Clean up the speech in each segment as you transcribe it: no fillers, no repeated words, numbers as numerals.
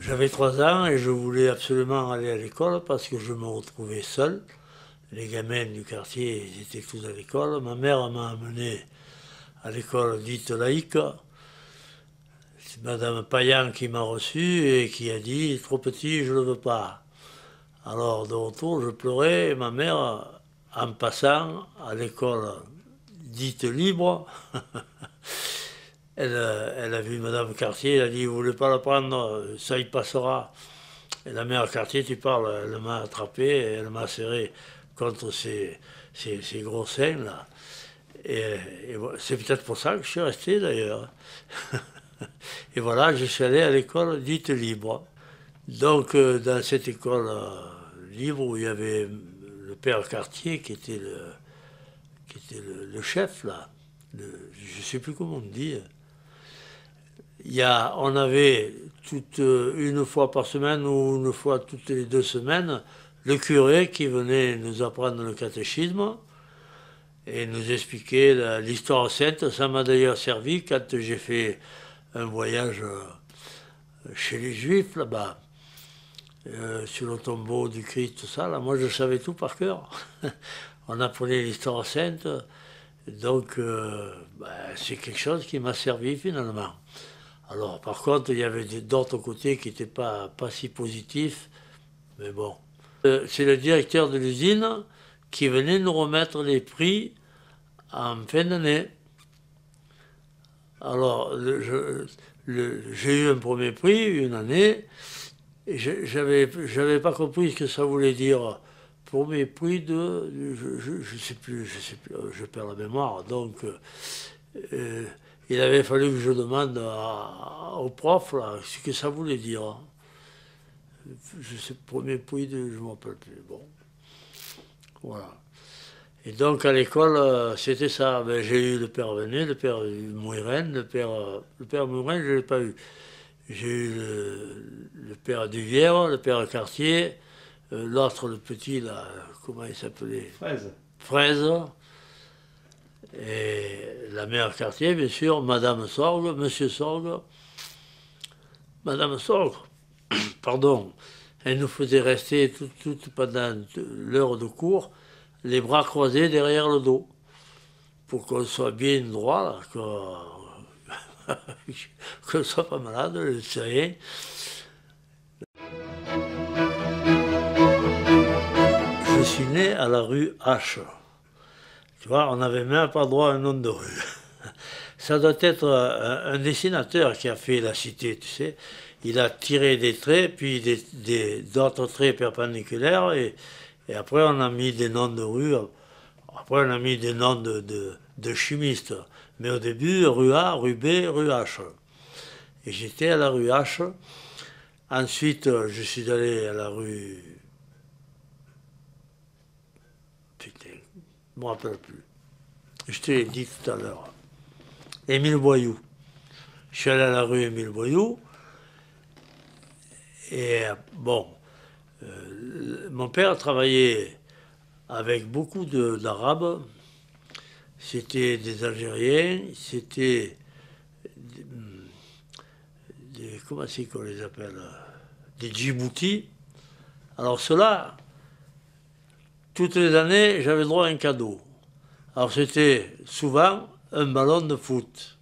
J'avais 3 ans et je voulais absolument aller à l'école parce que je me retrouvais seul. Les gamins du quartier, ils étaient tous à l'école. Ma mère m'a amené à l'école dite laïque. C'est Madame Payan qui m'a reçu et qui a dit « trop petit, je ne le veux pas ». Alors de retour, je pleurais et ma mère, en passant à l'école dite libre, elle a vu Madame Cartier, elle a dit « vous ne voulez pas la prendre, ça y passera ». Et la mère Cartier, tu parles, elle m'a attrapé et elle m'a serré contre ses gros seins là. Et c'est peut-être pour ça que je suis resté d'ailleurs. Et voilà, je suis allé à l'école dite libre. Donc dans cette école libre où il y avait le père Cartier qui était le chef là, je ne sais plus comment on dit. On avait une fois par semaine ou une fois toutes les 2 semaines le curé qui venait nous apprendre le catéchisme et nous expliquer l'histoire sainte. Ça m'a d'ailleurs servi quand j'ai fait un voyage chez les Juifs là-bas, sur le tombeau du Christ, tout ça. Là, moi, je savais tout par cœur. On apprenait l'histoire sainte, donc c'est quelque chose qui m'a servi finalement. Alors, par contre, il y avait d'autres côtés qui n'étaient pas si positifs, mais bon. C'est le directeur de l'usine qui venait nous remettre les prix en fin d'année. Alors, j'ai eu un premier prix une année, et j'avais pas compris ce que ça voulait dire. Premier prix je sais plus, je perds la mémoire. Donc, il avait fallu que je demande au prof là, ce que ça voulait dire. Je sais, premier prix je ne me rappelle plus. Bon, voilà. Et donc à l'école, c'était ça. Ben, j'ai eu le père Venet, le père Mouiren, le père Mouiren, je ne l'ai pas eu. J'ai eu le père Duvière, le père Cartier, l'autre, le petit, là, comment il s'appelait? Fraise. Fraise. Et la mère Cartier, bien sûr, Madame Sorgue, Monsieur Sorgue. Madame Sorgue, pardon, elle nous faisait rester tout pendant l'heure de cours, les bras croisés derrière le dos, pour qu'on soit bien droit, qu'on ne soit pas malade, je ne sais rien. Je suis né à la rue H. Tu vois, on n'avait même pas droit à un nom de rue. Ça doit être un dessinateur qui a fait la cité, tu sais. Il a tiré des traits, puis d'autres traits perpendiculaires, et après on a mis des noms de rues. Après on a mis des noms de chimistes. Mais au début, rue A, rue B, rue H. Et j'étais à la rue H. Ensuite, je suis allé à la rue... Putain, je ne me rappelle plus. Je te l'ai dit tout à l'heure. Émile Boyoux. Je suis allé à la rue Émile Boyoux. Et bon, mon père travaillait avec beaucoup d'Arabes. C'était des Algériens, c'était comment c'est qu'on les appelle? Des Djibouti. Alors cela, toutes les années, j'avais droit à un cadeau. Alors c'était souvent un ballon de foot.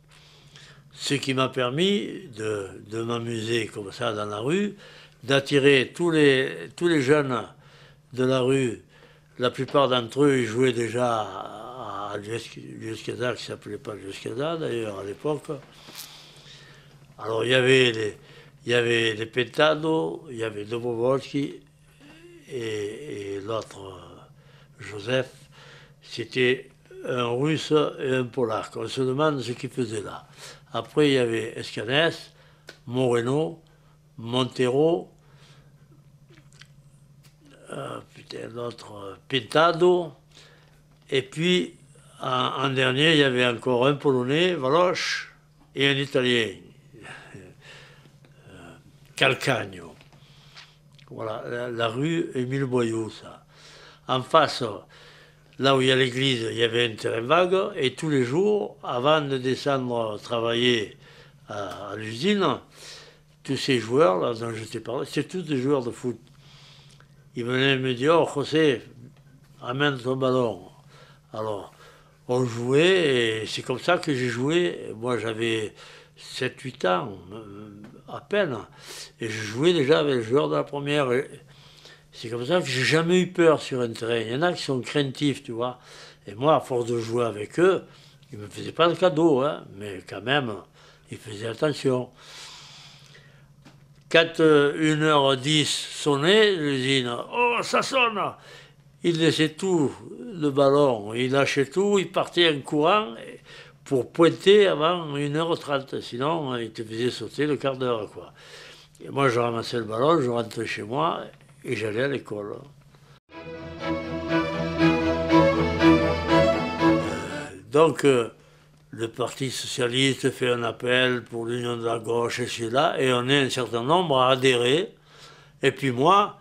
Ce qui m'a permis de m'amuser comme ça dans la rue, d'attirer tous les jeunes de la rue. La plupart d'entre eux, ils jouaient déjà à l'Uescada, qui ne s'appelait pas l'Uescada d'ailleurs à l'époque. Alors il y avait les Pentado, il y avait Dobrovolski et l'autre, Joseph. C'était un Russe et un Polac. On se demande ce qu'ils faisaient là. Après, il y avait Escanès, Moreno, Montero, l'autre Pintado, et puis en dernier, il y avait encore un Polonais, Valoche, et un Italien, Calcagno. Voilà, la rue Émile Boyoux, ça. En face, là où il y a l'église, il y avait un terrain vague, et tous les jours, avant de descendre travailler à l'usine, tous ces joueurs là dont je t'ai parlé, c'est tous des joueurs de foot. Ils venaient me dire, oh José, amène ton ballon. Alors, on jouait et c'est comme ça que j'ai joué. Moi, j'avais 7 8 ans, à peine. Et je jouais déjà avec les joueurs de la première. C'est comme ça que j'ai jamais eu peur sur un terrain. Il y en a qui sont craintifs, tu vois. Et moi, à force de jouer avec eux, ils ne me faisaient pas de cadeau, hein, mais quand même, ils faisaient attention. Quand 1h10 sonnait, l'usine, oh, ça sonne! Il laissait tout, le ballon, il lâchait tout, il partait en courant pour pointer avant 1h30. Sinon, il te faisait sauter le quart d'heure, quoi. Et moi, je ramassais le ballon, je rentrais chez moi et j'allais à l'école. Donc, le Parti socialiste fait un appel pour l'Union de la gauche et celui-là, et on est un certain nombre à adhérer. Et puis moi,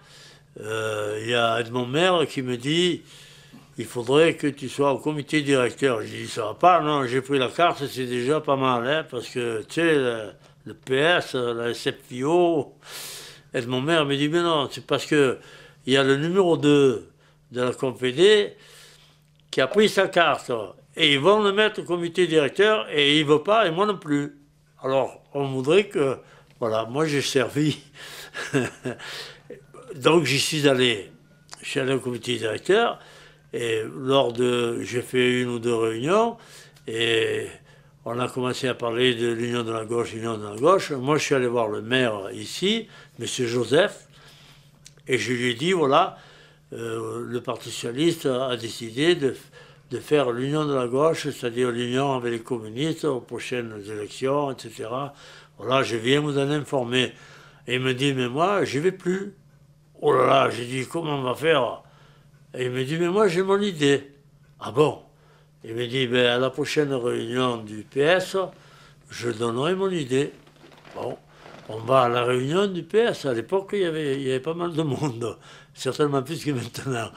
il y a Edmond Maire qui me dit, il faudrait que tu sois au comité directeur. Je dis, ça va pas, non, j'ai pris la carte, c'est déjà pas mal, hein, parce que, tu sais, le PS, la SFIO, Edmond Maire me dit, mais non, c'est parce que il y a le numéro 2 de la Compédé qui a pris sa carte. Et ils vont le mettre au comité directeur et il ne veut pas et moi non plus. Alors, on voudrait que... Voilà, moi j'ai servi. Donc j'y suis allé. Je suis allé au comité directeur et j'ai fait 1 ou 2 réunions et on a commencé à parler de l'Union de la gauche, l'Union de la gauche. Moi je suis allé voir le maire ici, M. Joseph, et je lui ai dit, voilà, le Parti socialiste a décidé de faire l'union de la gauche, c'est-à-dire l'union avec les communistes aux prochaines élections, etc. Voilà, je viens vous en informer. Et il me dit, mais moi, j'y vais plus. Oh là là, j'ai dit, comment on va faire? Et il me dit, mais moi, j'ai mon idée. Ah bon? Il me dit, ben, à la prochaine réunion du PS, je donnerai mon idée. Bon, on va à la réunion du PS. À l'époque, il y avait pas mal de monde, certainement plus que maintenant.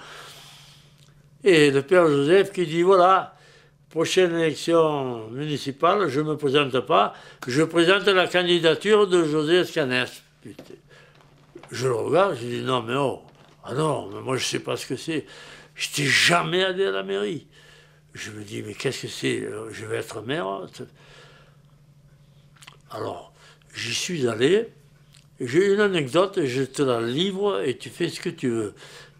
Et le père Joseph qui dit, voilà, prochaine élection municipale, je ne me présente pas, je présente la candidature de José Escanès. Je le regarde, je dis, non mais oh, ah non, mais moi je ne sais pas ce que c'est. Je n'étais jamais allé à la mairie. Je me dis, mais qu'est-ce que c'est? Je vais être maire. Alors, j'y suis allé. J'ai une anecdote, je te la livre et tu fais ce que tu veux.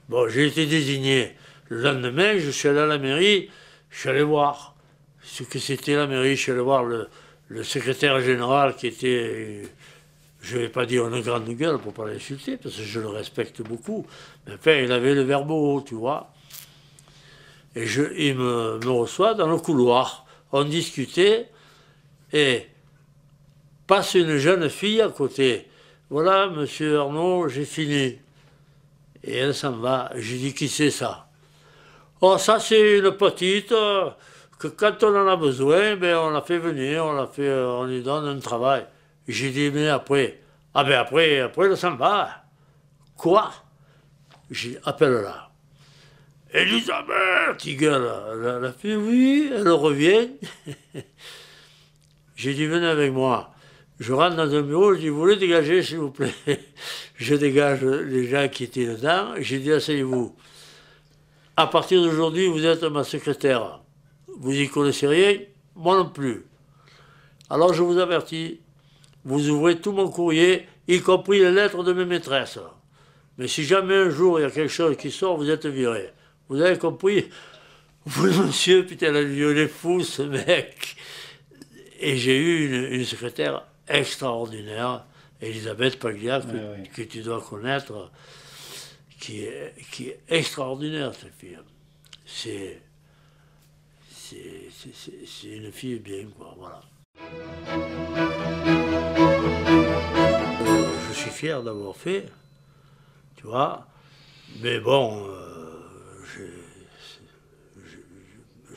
Bon, j'ai été désigné. Le lendemain, je suis allé à la mairie, je suis allé voir ce que c'était la mairie. Je suis allé voir le secrétaire général qui était, je ne vais pas dire une grande gueule pour ne pas l'insulter, parce que je le respecte beaucoup. Mais enfin, il avait le verbe haut, tu vois. Et il me reçoit dans le couloir. On discutait et passe une jeune fille à côté. Voilà, monsieur Arnaud, j'ai fini. Et elle s'en va. J'ai dit, qui c'est ça? Oh, ça c'est une petite que quand on en a besoin, ben, on la fait venir, on lui donne un travail. J'ai dit, mais après? Ah ben après elle s'en va. Quoi? J'ai dit, appelle-la. Elisabeth, il gueule. Elle a fait, oui, elle revient. J'ai dit, venez avec moi. Je rentre dans un bureau, je dis, vous voulez dégager, s'il vous plaît? Je dégage les gens qui étaient dedans. J'ai dit, asseyez-vous. À partir d'aujourd'hui, vous êtes ma secrétaire. Vous n'y connaissez rien, moi non plus. Alors je vous avertis, vous ouvrez tout mon courrier, y compris les lettres de mes maîtresses. Mais si jamais un jour il y a quelque chose qui sort, vous êtes viré. Vous avez compris? Vous, monsieur, putain, il est fou, ce mec. Et j'ai eu une secrétaire extraordinaire, Elisabeth Pagliac, que tu dois connaître, qui est extraordinaire, cette fille. C'est une fille bien, quoi, voilà. Je suis fier d'avoir fait, tu vois, mais bon,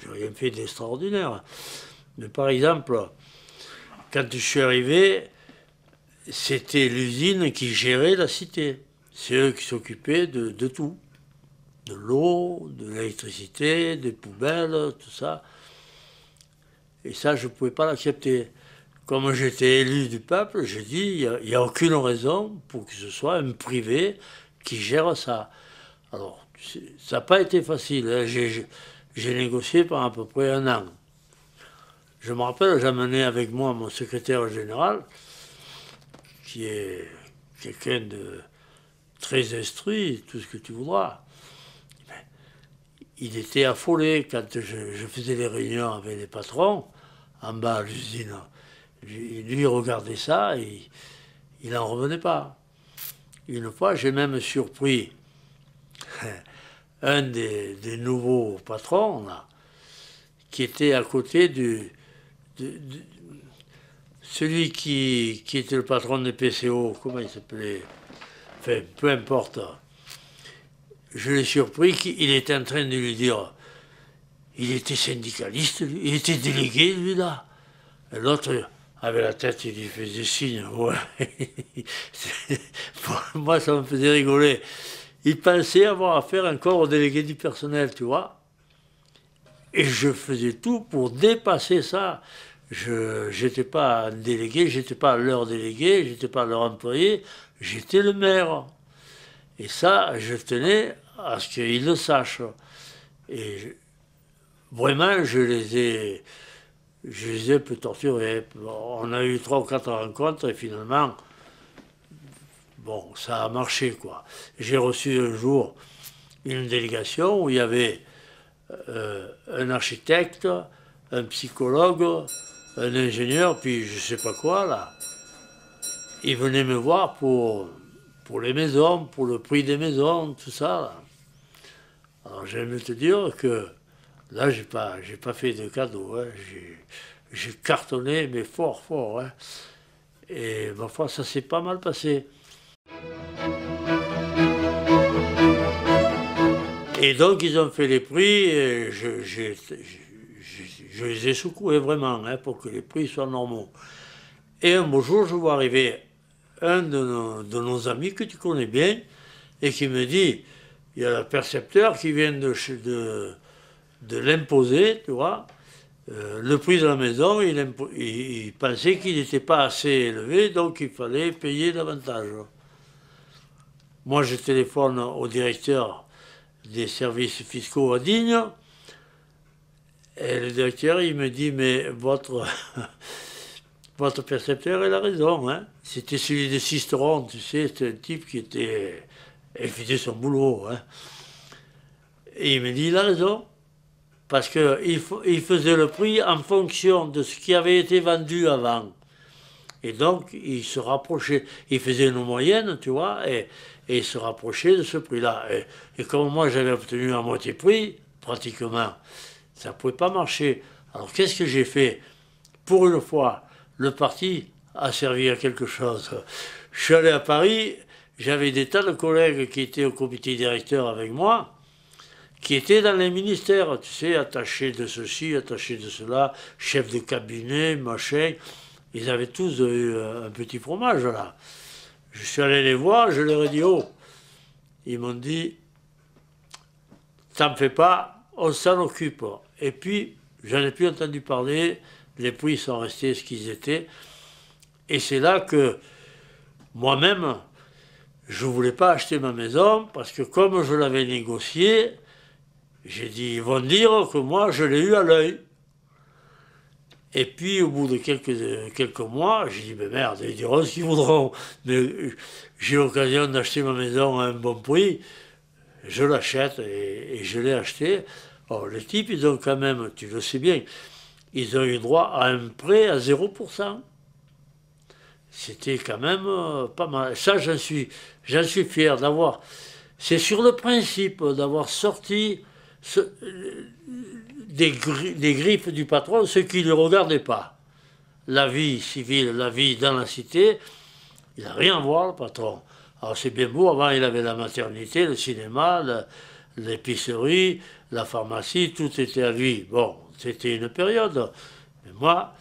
j'ai rien fait d'extraordinaire. Mais par exemple, quand je suis arrivé, c'était l'usine qui gérait la cité. C'est eux qui s'occupaient de tout. De l'eau, de l'électricité, des poubelles, tout ça. Et ça, je ne pouvais pas l'accepter. comme j'étais élu du peuple, j'ai dit, il n'y a aucune raison pour que ce soit un privé qui gère ça. Alors, ça n'a pas été facile, hein. J'ai négocié pendant à peu près 1 an. Je me rappelle, j'amenais avec moi mon secrétaire général, qui est quelqu'un de très instruit, tout ce que tu voudras. Il était affolé quand je faisais les réunions avec les patrons en bas à l'usine. Lui, il regardait ça et il n'en revenait pas. Une fois, j'ai même surpris un des nouveaux patrons là, qui était à côté de celui qui était le patron des PCO, comment il s'appelait? Enfin, peu importe. Je l'ai surpris qu'il était en train de lui dire, il était syndicaliste, lui, il était délégué, lui, là. Et l'autre avait la tête, il lui faisait signe, ouais. Moi, ça me faisait rigoler. Il pensait avoir affaire encore au délégué du personnel, tu vois. Et je faisais tout pour dépasser ça. Je n'étais pas un délégué, j'étais pas leur délégué, j'étais pas leur employé, j'étais le maire. Et ça, je tenais à ce qu'ils le sachent. Et vraiment, je les ai un peu torturés. On a eu 3 ou 4 rencontres et finalement, bon, ça a marché, quoi. J'ai reçu un jour une délégation où il y avait un architecte, un psychologue, un ingénieur, puis je sais pas quoi, là. Ils venaient me voir pour les maisons, pour le prix des maisons, tout ça, là. Alors j'aime te dire que là, j'ai pas fait de cadeau, hein. J'ai cartonné, mais fort, fort, hein. Et ma foi, ça s'est pas mal passé. Et donc, ils ont fait les prix, et je les ai secoués vraiment, hein, pour que les prix soient normaux. Et un beau jour, je vois arriver un de nos amis que tu connais bien, et qui me dit, il y a le percepteur qui vient de l'imposer, tu vois, le prix de la maison, il pensait qu'il n'était pas assez élevé, donc il fallait payer davantage. Moi, je téléphone au directeur des services fiscaux à Digne, et le directeur, il me dit, mais votre percepteur, il a raison, hein. C'était celui de Sisteron, tu sais, c'était un type qui était... Il faisait son boulot, hein. Et il me dit, il a raison, parce qu'il faisait le prix en fonction de ce qui avait été vendu avant. Et donc, il se rapprochait, il faisait une moyenne, tu vois, et il se rapprochait de ce prix-là. Et comme moi, j'avais obtenu à moitié prix, pratiquement, ça ne pouvait pas marcher. Alors, qu'est-ce que j'ai fait? Pour une fois, le parti a servi à quelque chose. Je suis allé à Paris, j'avais des tas de collègues qui étaient au comité directeur avec moi, qui étaient dans les ministères, tu sais, attachés de ceci, attachés de cela, chefs de cabinet, machin. Ils avaient tous eu un petit fromage, là. Je suis allé les voir, je leur ai dit, oh. Ils m'ont dit, t'en fais pas, on s'en occupe. Et puis, j'en ai plus entendu parler, les prix sont restés ce qu'ils étaient. Et c'est là que, moi-même, je ne voulais pas acheter ma maison, parce que comme je l'avais négocié, j'ai dit, ils vont dire que moi, je l'ai eu à l'œil. Et puis, au bout de quelques mois, j'ai dit, mais merde, ils diront ce qu'ils voudront. Mais j'ai l'occasion d'acheter ma maison à un bon prix, je l'achète et je l'ai acheté. Or, les types, ils ont quand même, tu le sais bien, ils ont eu droit à un prêt à 0%. C'était quand même pas mal. Ça, j'en suis fier d'avoir. C'est sur le principe d'avoir sorti des griffes du patron, ce qui ne le regardait pas. La vie civile, la vie dans la cité, il n'a rien à voir, le patron. Alors c'est bien beau, avant il avait la maternité, le cinéma, l'épicerie, la pharmacie, tout était à lui. Bon, c'était une période. Mais moi,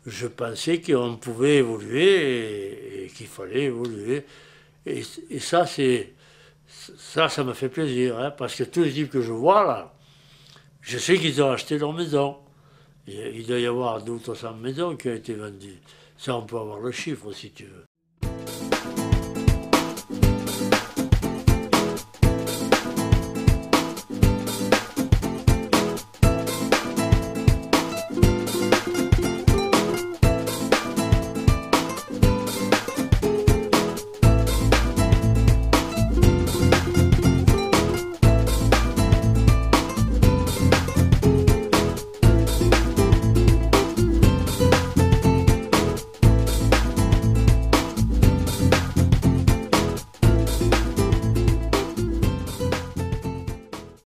je pensais qu'on pouvait évoluer et qu'il fallait évoluer. Et ça, ça me fait plaisir, hein, parce que tous les types que je vois là, je sais qu'ils ont acheté leur maison. Il doit y avoir 200 ou 300 maisons qui ont été vendues. Ça, on peut avoir le chiffre si tu veux.